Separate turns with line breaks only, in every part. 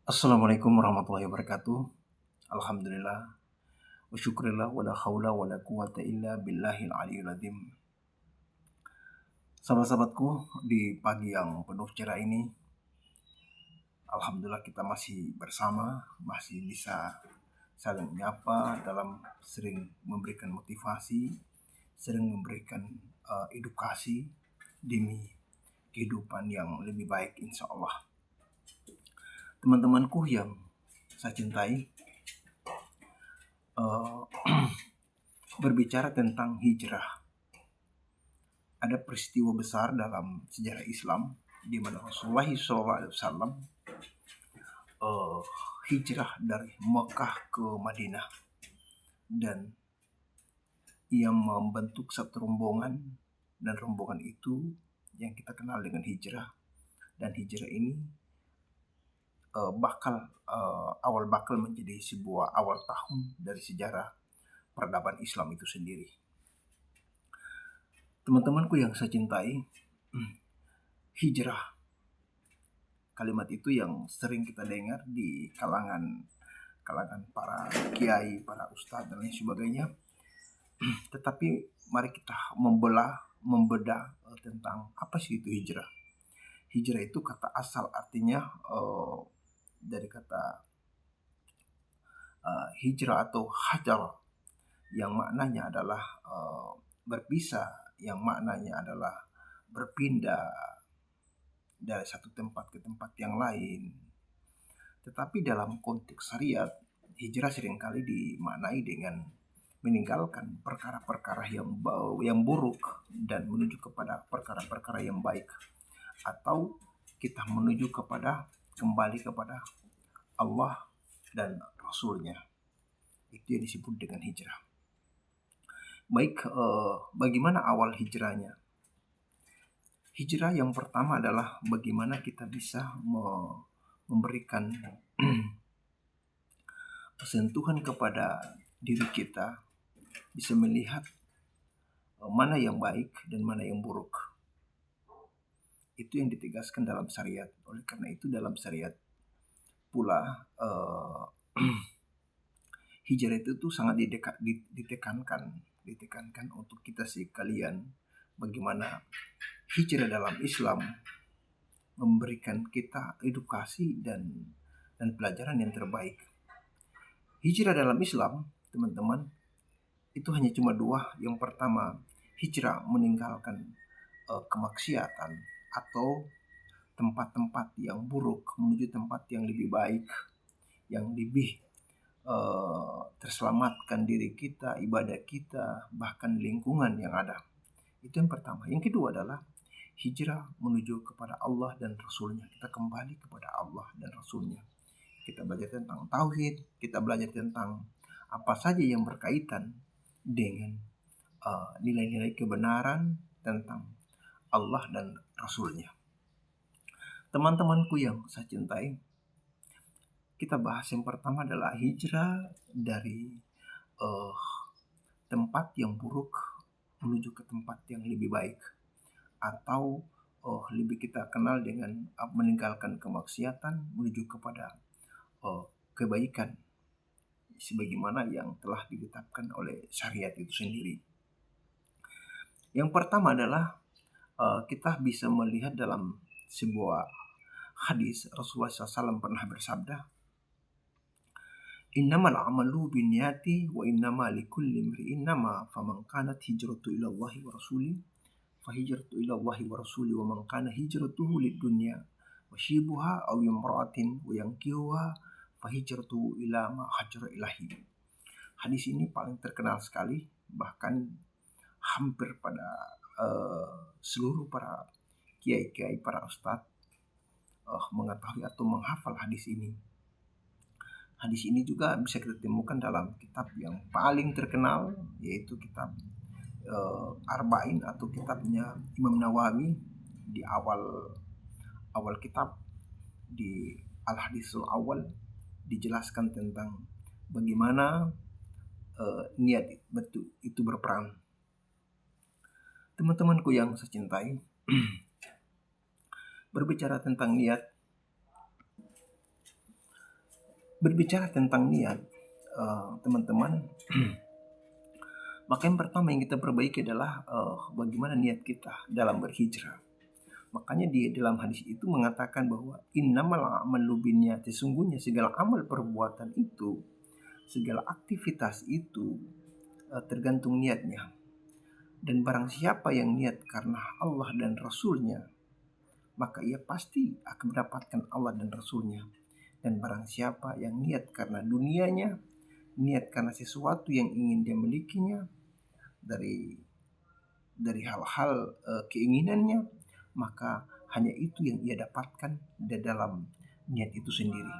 Assalamualaikum warahmatullahi wabarakatuh. Alhamdulillah wa syukurillah wa la haula wa la quwata illa billahil aliyil azim. Sahabat-sahabatku, di pagi yang penuh cerah ini, alhamdulillah kita masih bersama, masih bisa saling menyapa dalam sering memberikan motivasi, sering memberikan edukasi demi kehidupan yang lebih baik insya Allah. Teman-temanku yang saya cintai, berbicara tentang hijrah. Ada peristiwa besar dalam sejarah Islam di mana Rasulullah SAW hijrah dari Mekah ke Madinah, dan ia membentuk satu rombongan, dan rombongan itu yang kita kenal dengan hijrah. Dan hijrah ini bakal menjadi sebuah awal tahun dari sejarah peradaban Islam itu sendiri. Teman-temanku yang saya cintai, hijrah, kalimat itu yang sering kita dengar di kalangan para kiai, para ustadz dan lain sebagainya. Tetapi mari kita membedah tentang apa sih itu hijrah. Hijrah itu kata asal, artinya dari kata hijrah atau hajar, yang maknanya adalah berpisah, yang maknanya adalah berpindah dari satu tempat ke tempat yang lain. Tetapi dalam konteks syariat, hijrah seringkali dimaknai dengan meninggalkan perkara-perkara yang buruk dan menuju kepada perkara-perkara yang baik, atau kita menuju kembali kepada Allah dan Rasul-Nya. Itu yang disebut dengan hijrah. Baik, bagaimana awal hijrahnya? Hijrah yang pertama adalah bagaimana kita bisa memberikan sentuhan kepada diri kita, bisa melihat mana yang baik dan mana yang buruk. Itu yang ditegaskan dalam syariat. Oleh karena itu dalam syariat pula hijrah itu tuh sangat ditekankan untuk kita sekalian, bagaimana hijrah dalam Islam memberikan kita edukasi dan pelajaran yang terbaik. Hijrah dalam Islam, teman-teman, itu hanya cuma dua. Yang pertama, hijrah meninggalkan kemaksiatan atau tempat-tempat yang buruk menuju tempat yang lebih baik, yang lebih terselamatkan diri kita, ibadah kita, bahkan lingkungan yang ada. Itu yang pertama. Yang kedua adalah hijrah menuju kepada Allah dan Rasul-Nya. Kita kembali kepada Allah dan Rasul-Nya. Kita belajar tentang tauhid, kita belajar tentang apa saja yang berkaitan dengan nilai-nilai kebenaran tentang Allah dan Rasul-Nya. Teman-temanku yang saya cintai, kita bahas yang pertama adalah hijrah dari tempat yang buruk menuju ke tempat yang lebih baik, atau lebih kita kenal dengan meninggalkan kemaksiatan menuju kepada kebaikan, sebagaimana yang telah ditetapkan oleh syariat itu sendiri. Yang pertama adalah kita bisa melihat dalam sebuah hadis, Rasulullah SAW pernah bersabda, "Innamal a'malu binniyati wa innama likulli imri'in ma faman kanat hijratu ila Allahi wa rasuli fahijratu ila Allahi wa rasuli wa man kana hijratuhu lid-dunya wa shibuha aw imra'atin wa yankihuha fahijratuhu ila ma hajara ilahi." Hadis ini paling terkenal sekali, bahkan hampir pada seluruh para kiai-kiai, para ustadz mengetahui atau menghafal hadis ini. Hadis ini juga bisa kita temukan dalam kitab yang paling terkenal, yaitu kitab Arba'in atau kitabnya Imam Nawawi. Di awal kitab, di Al-Hadisul Awal, dijelaskan tentang bagaimana niat itu berperan. Teman-temanku yang saya cintai, berbicara tentang niat, Berbicara tentang niat, teman-teman, maka yang pertama yang kita perbaiki adalah bagaimana niat kita dalam berhijrah. Makanya di dalam hadis itu mengatakan bahwa innamal a'malu binniyat, sesungguhnya segala amal perbuatan itu, segala aktivitas itu tergantung niatnya. Dan barang siapa yang niat karena Allah dan Rasulnya, maka ia pasti akan mendapatkan Allah dan Rasulnya. Dan barang siapa yang niat karena dunianya, niat karena sesuatu yang ingin dia milikinya dari hal-hal keinginannya, maka hanya itu yang ia dapatkan di dalam niat itu sendiri.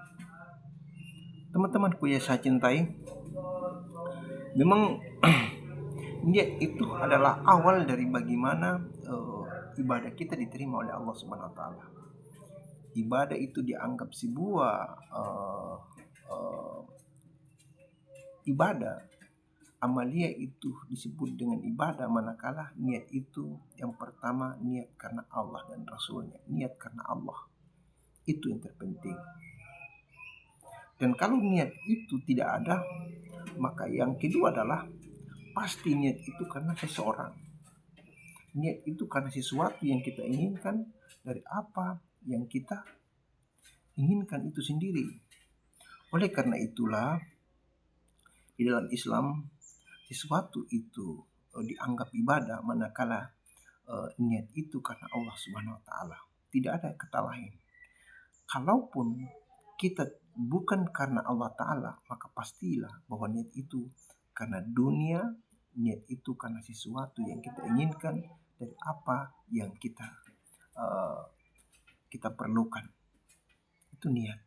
Teman-temanku yang saya cintai, memang niat itu adalah awal dari bagaimana ibadah kita diterima oleh Allah Subhanahu wa taala. Ibadah itu dianggap sebuah ibadah. Amalia itu disebut dengan ibadah manakala niat itu yang pertama niat karena Allah dan Rasulnya, niat karena Allah. Itu yang terpenting. Dan kalau niat itu tidak ada, maka yang kedua adalah pasti niat itu karena seseorang. Niat itu karena sesuatu yang kita inginkan, dari apa yang kita inginkan itu sendiri. Oleh karena itulah di dalam Islam sesuatu itu dianggap ibadah manakala niat itu karena Allah Subhanahu wa taala. Tidak ada kata lain. Kalaupun kita bukan karena Allah taala, maka pastilah bahwa niat itu karena dunia, niat itu karena sesuatu yang kita inginkan dari apa yang kita perlukan. Itu niat.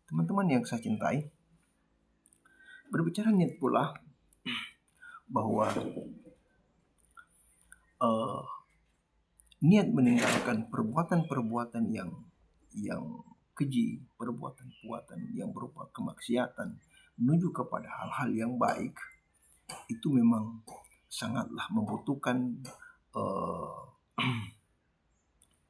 Teman-teman yang saya cintai, berbicara niat pula bahwa niat meninggalkan perbuatan-perbuatan yang keji, perbuatan-perbuatan yang berupa kemaksiatan menuju kepada hal-hal yang baik, itu memang sangatlah membutuhkan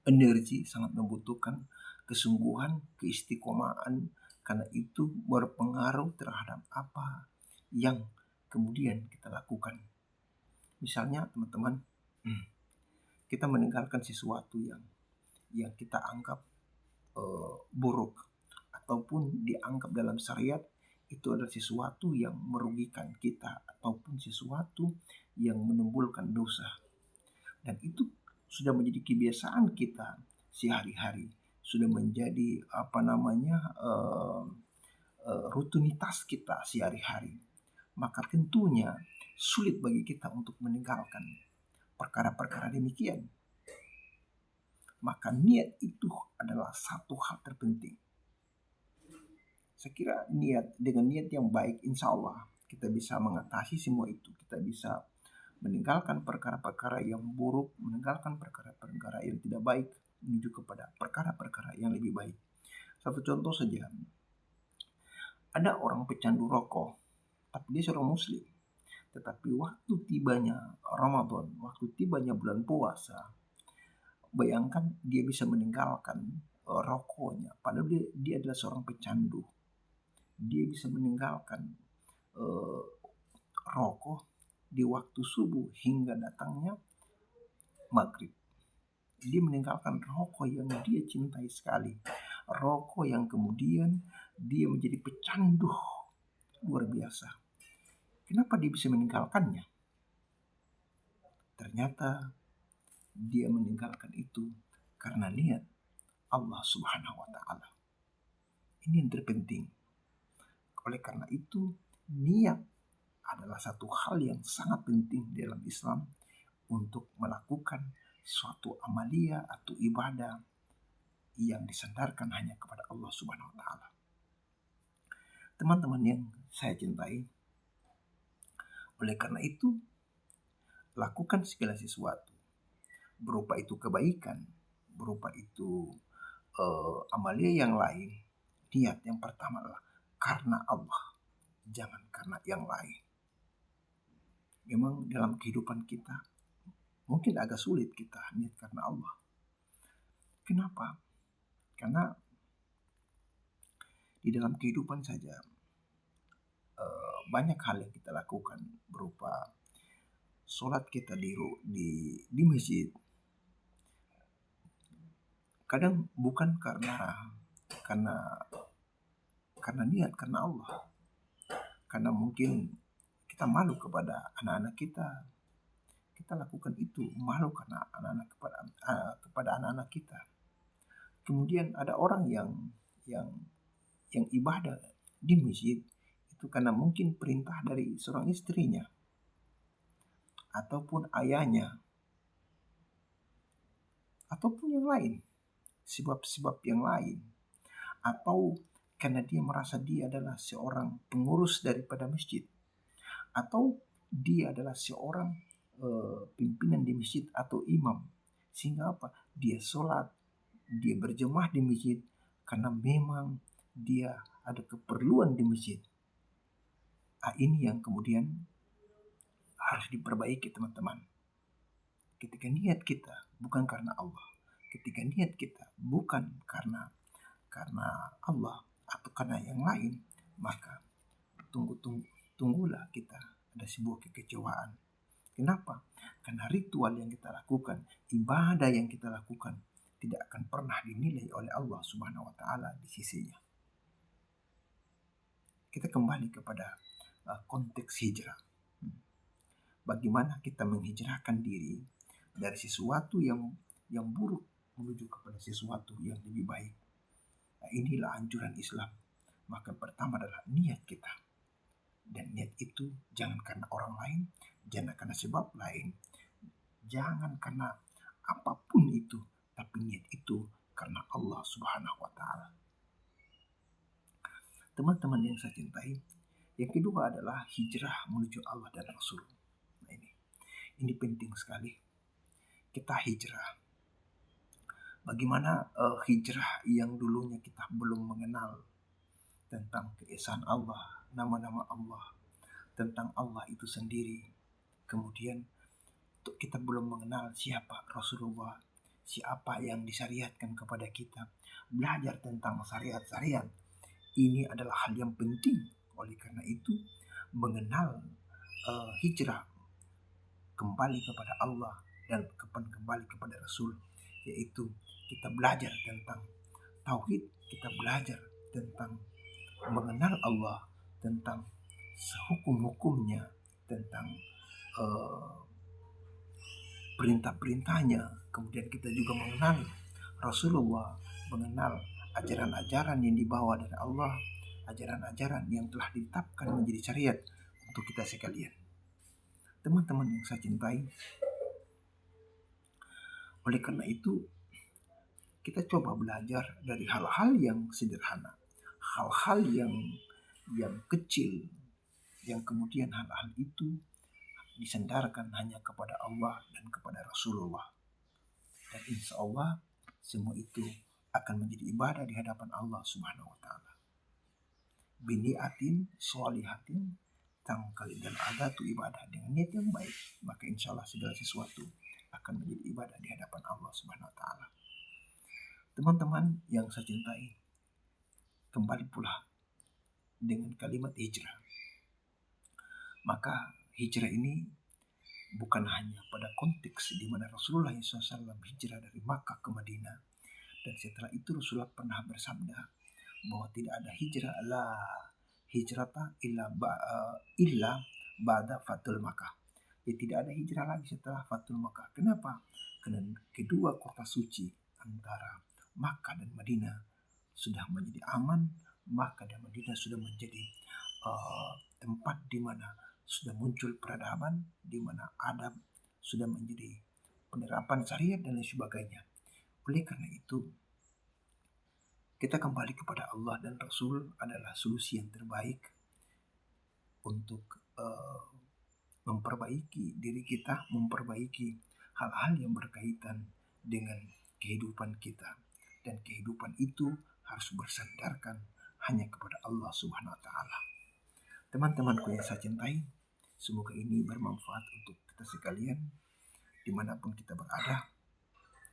energi, sangat membutuhkan kesungguhan, keistiqomahan, karena itu berpengaruh terhadap apa yang kemudian kita lakukan. Misalnya teman-teman, kita meninggalkan sesuatu yang kita anggap buruk ataupun dianggap dalam syariat itu adalah sesuatu yang merugikan kita ataupun sesuatu yang menimbulkan dosa, dan itu sudah menjadi kebiasaan kita sehari-hari, sudah menjadi rutinitas kita sehari-hari, maka tentunya sulit bagi kita untuk meninggalkan perkara-perkara demikian. Maka niat itu adalah satu hal terpenting. Saya kira dengan niat yang baik, insya Allah kita bisa mengatasi semua itu. Kita bisa meninggalkan perkara-perkara yang buruk, meninggalkan perkara-perkara yang tidak baik, menuju kepada perkara-perkara yang lebih baik. Satu contoh saja, ada orang pecandu rokok, tapi dia seorang muslim. Tetapi waktu tibanya Ramadan, waktu tibanya bulan puasa, bayangkan dia bisa meninggalkan rokoknya, padahal dia adalah seorang pecandu. Dia bisa meninggalkan rokok di waktu subuh hingga datangnya maghrib. Dia meninggalkan rokok yang dia cintai sekali, rokok yang kemudian dia menjadi pecandu luar biasa. Kenapa dia bisa meninggalkannya? Ternyata dia meninggalkan itu karena niat Allah Subhanahu wa taala. Ini yang terpenting. Oleh karena itu, niat adalah satu hal yang sangat penting dalam Islam untuk melakukan suatu amalia atau ibadah yang disandarkan hanya kepada Allah Subhanahu wa taala. Teman-teman yang saya cintai, oleh karena itu lakukan segala sesuatu, berupa itu kebaikan, berupa itu amalia yang lain. Niat yang pertama adalah karena Allah, jangan karena yang lain. Memang dalam kehidupan kita mungkin agak sulit kita niat karena Allah. Kenapa? Karena Di dalam kehidupan saja banyak hal yang kita lakukan, berupa sholat kita di masjid. Kadang bukan karena karena niat, karena Allah. Karena mungkin kita malu kepada anak-anak kita. Kita lakukan itu malu karena kepada anak-anak kita. Kemudian ada orang yang ibadah di masjid itu karena mungkin perintah dari seorang istrinya ataupun ayahnya ataupun yang lain, sebab-sebab yang lain, atau karena dia merasa dia adalah seorang pengurus daripada masjid, atau dia adalah seorang pimpinan di masjid atau imam, sehingga apa? Dia sholat, dia berjemaah di masjid karena memang dia ada keperluan di masjid. Ini yang kemudian harus diperbaiki, teman-teman. Ketika niat kita bukan karena Allah, ketika niat kita bukan karena Allah atau karena yang lain, maka tunggulah kita ada sebuah kekecewaan. Kenapa? Karena ritual yang kita lakukan, ibadah yang kita lakukan tidak akan pernah dinilai oleh Allah Subhanahu wa taala di sisinya. Kita kembali kepada konteks hijrah. Bagaimana kita menghijrahkan diri dari sesuatu yang buruk menuju kepada sesuatu yang lebih baik. Inilah anjuran Islam. Maka pertama adalah niat kita. Dan niat itu jangan karena orang lain, jangan karena sebab lain, jangan karena apapun itu, tapi niat itu karena Allah Subhanahu wa taala. Teman-teman yang saya cintai, yang kedua adalah hijrah menuju Allah dan Rasul. Nah, ini penting sekali. Kita hijrah. Bagaimana hijrah yang dulunya kita belum mengenal tentang keesaan Allah, nama-nama Allah, tentang Allah itu sendiri. Kemudian kita belum mengenal siapa Rasulullah, siapa yang disyariatkan kepada kita. Belajar tentang syariat-syariat ini adalah hal yang penting. Oleh karena itu, mengenal hijrah kembali kepada Allah dan kembali kepada Rasul, yaitu kita belajar tentang tauhid, kita belajar tentang mengenal Allah, tentang sehukum-hukumnya, tentang perintah-perintahnya. Kemudian kita juga mengenal Rasulullah, mengenal ajaran-ajaran yang dibawa dari Allah, ajaran-ajaran yang telah ditetapkan menjadi syariat untuk kita sekalian. Teman-teman yang saya cintai, oleh karena itu kita coba belajar dari hal-hal yang sederhana, hal-hal yang kecil, yang kemudian hal-hal itu disandarkan hanya kepada Allah dan kepada Rasulullah. Dan insya Allah semua itu akan menjadi ibadah di hadapan Allah Subhanahu wa taala. Biniatin sholihatin, tangkal dan adatu ibadah, dengan niat yang baik, maka insya Allah segala sesuatu akan menjadi ibadah di hadapan Allah Subhanahu wa taala. Teman-teman yang saya cintai, kembali pula dengan kalimat hijrah. Maka hijrah ini bukan hanya pada konteks di mana Rasulullah SAW hijrah dari Makkah ke Madinah, dan setelah itu Rasulullah pernah bersabda bahwa tidak ada hijrah, la hijrata illa ba'da fatul Makkah. Tidak ada hijrah lagi setelah fatul Makkah. Kenapa? Karena kedua kota suci antara Makkah dan Madinah sudah menjadi aman. Makkah dan Madinah sudah menjadi tempat di mana sudah muncul peradaban, di mana adab sudah menjadi penerapan syariat dan lain sebagainya. Oleh karena itu, kita kembali kepada Allah dan Rasul adalah solusi yang terbaik untuk memperbaiki diri kita, memperbaiki hal-hal yang berkaitan dengan kehidupan kita. Dan kehidupan itu harus bersandarkan hanya kepada Allah Subhanahu wa taala. Teman-temanku yang saya cintai, semoga ini bermanfaat untuk kita sekalian dimanapun kita berada.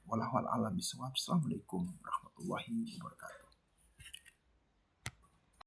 Wallahu a'lam bishawab. Assalamualaikum warahmatullahi wabarakatuh.